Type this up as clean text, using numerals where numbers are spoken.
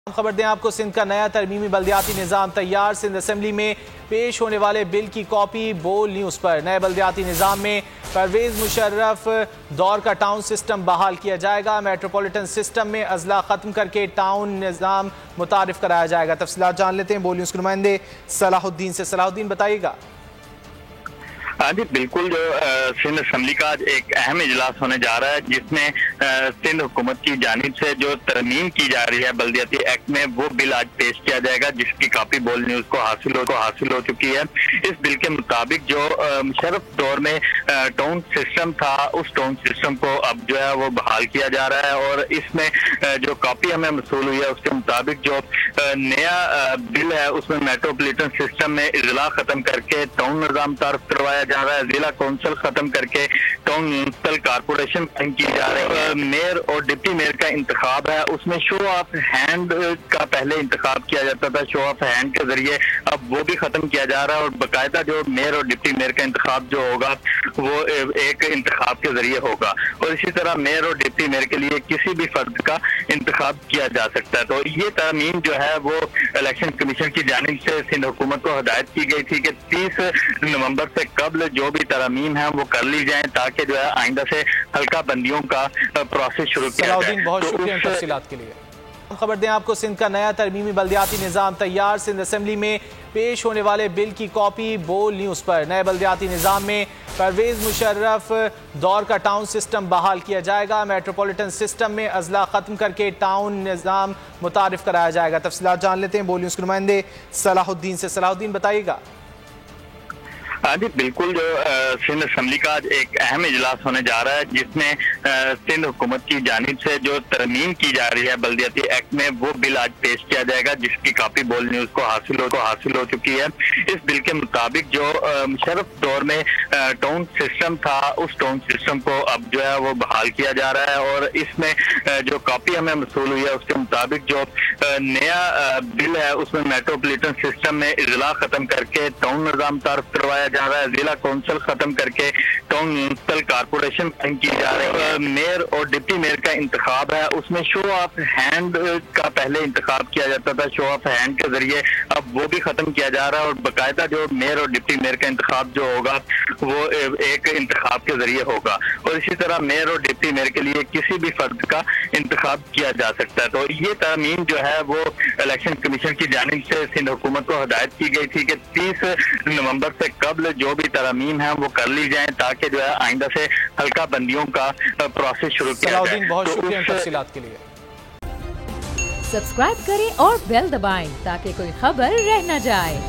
خبر دیں آپ کو، سندھ کا نیا ترمیمی بلدیاتی نظام تیار۔ سندھ اسمبلی میں پیش ہونے والے بل کی کاپی بول نیوز پر۔ نئے بلدیاتی نظام میں پرویز مشرف دور کا ٹاؤن سسٹم بحال کیا جائے گا۔ میٹروپولیٹن سسٹم میں اضلاع ختم کر کے ٹاؤن نظام متعارف کرایا جائے گا۔ تفصیلات جان لیتے ہیں بول نیوز کے نمائندے صلاح الدین سے۔ صلاح الدین بتائیے گا۔ ہاں جی بالکل، جو سندھ اسمبلی کا آج ایک اہم اجلاس ہونے جا رہا ہے جس میں سندھ حکومت کی جانب سے جو ترمیم کی جا رہی ہے بلدیاتی ایکٹ میں، وہ بل آج پیش کیا جائے گا جس کی کاپی بول نیوز کو حاصل ہو چکی ہے۔ اس بل کے مطابق جو مشرف دور میں ٹاؤن سسٹم تھا، اس ٹاؤن سسٹم کو اب جو ہے وہ بحال کیا جا رہا ہے، اور اس میں جو کاپی ہمیں موصول ہوئی ہے اس کے مطابق جو نیا بل ہے اس میں میٹروپولیٹن سسٹم میں اضلاع ختم کر کے ٹاؤن نظام متعارف کروایا جا رہا ہے، ضلع کونسل ختم کر کے ٹاؤن میونسپل کارپوریشن قائم کی جا رہی ہے۔ میئر اور ڈپٹی میئر کا انتخاب ہے، اس میں شو آف ہینڈ کا پہلے انتخاب کیا جاتا تھا، شو آف ہینڈ کے ذریعے اب وہ بھی ختم کیا جا رہا ہے، اور باقاعدہ جو میئر اور ڈپٹی میئر کا انتخاب جو ہوگا وہ ایک انتخاب کے ذریعے ہوگا، اور اسی طرح میئر اور ڈپٹی میئر کے لیے کسی بھی فرد کا انتخاب کیا جا سکتا ہے۔ تو یہ ترمیم جو ہے وہ الیکشن کمیشن کی جانب سے سندھ حکومت کو ہدایت کی گئی تھی کہ 30 نومبر سے قبل جو بھی ترامیم ہیں وہ کر لی جائیں، تاکہ جو ہے آئندہ سے حلقہ بندیوں کا پروسیس شروع کیا جائے۔ صلاح الدین بہت شکریہ تفصیلات کے لیے۔ خبر دیں آپ کو، سندھ کا نیا ترمیمی بلدیاتی نظام تیار۔ سندھ اسمبلی میں پیش ہونے والے بل کی کاپی بول نیوز پر۔ نئے بلدیاتی نظام میں پرویز مشرف دور کا ٹاؤن سسٹم بحال کیا جائے گا۔ میٹروپولیٹن سسٹم میں اضلاع ختم کر کے ٹاؤن نظام متعارف کرایا جائے گا۔ تفصیلات جان لیتے ہیں بول نیوز کے نمائندے صلاح الدین سے۔ صلاح الدین بتائیے گا۔ ہاں جی بالکل، جو سندھ اسمبلی کا آج ایک اہم اجلاس ہونے جا رہا ہے جس میں سندھ حکومت کی جانب سے جو ترمیم کی جا رہی ہے بلدیاتی ایکٹ میں، وہ بل آج پیش کیا جائے گا جس کی کاپی بول نیوز کو حاصل ہو چکی ہے۔ اس بل کے مطابق جو مشرف دور میں ٹاؤن سسٹم تھا، اس ٹاؤن سسٹم کو اب جو ہے وہ بحال کیا جا رہا ہے، اور اس میں جو کاپی ہمیں موصول ہوئی ہے اس کے مطابق جو نیا بل ہے اس میں میٹروپولیٹن سسٹم میں اضلاع ختم کر کے ٹاؤن نظام متعارف کروایا جا رہا ہے، ضلع کونسل ختم کر کے ٹاؤن میونسپل کارپوریشن قائم کی جا رہی ہے۔ میئر اور ڈپٹی میئر کا انتخاب ہے، اس میں شو آف ہینڈ کا پہلے انتخاب کیا جاتا تھا، شو آف ہینڈ کے ذریعے اب وہ بھی ختم کیا جا رہا ہے، اور باقاعدہ جو میئر اور ڈپٹی میئر کا انتخاب جو ہوگا وہ ایک انتخاب کے ذریعے ہوگا، اور اسی طرح میئر اور ڈپٹی میئر کے لیے کسی بھی فرد کا انتخاب کیا جا سکتا ہے۔ تو یہ ترمیم جو ہے وہ الیکشن کمیشن کی جانب سے سندھ حکومت کو ہدایت کی گئی تھی کہ 30 نومبر سے قبل جو بھی ترامیم ہیں وہ کر لی جائیں، تاکہ جو ہے آئندہ سے حلقہ بندیوں کا پروسیس شروع کیا جائے۔ صلاح الدین بہت شکریہ تفصیلات کے لیے۔ سبسکرائب کریں اور بیل دبائیں تاکہ کوئی خبر رہ نہ جائے۔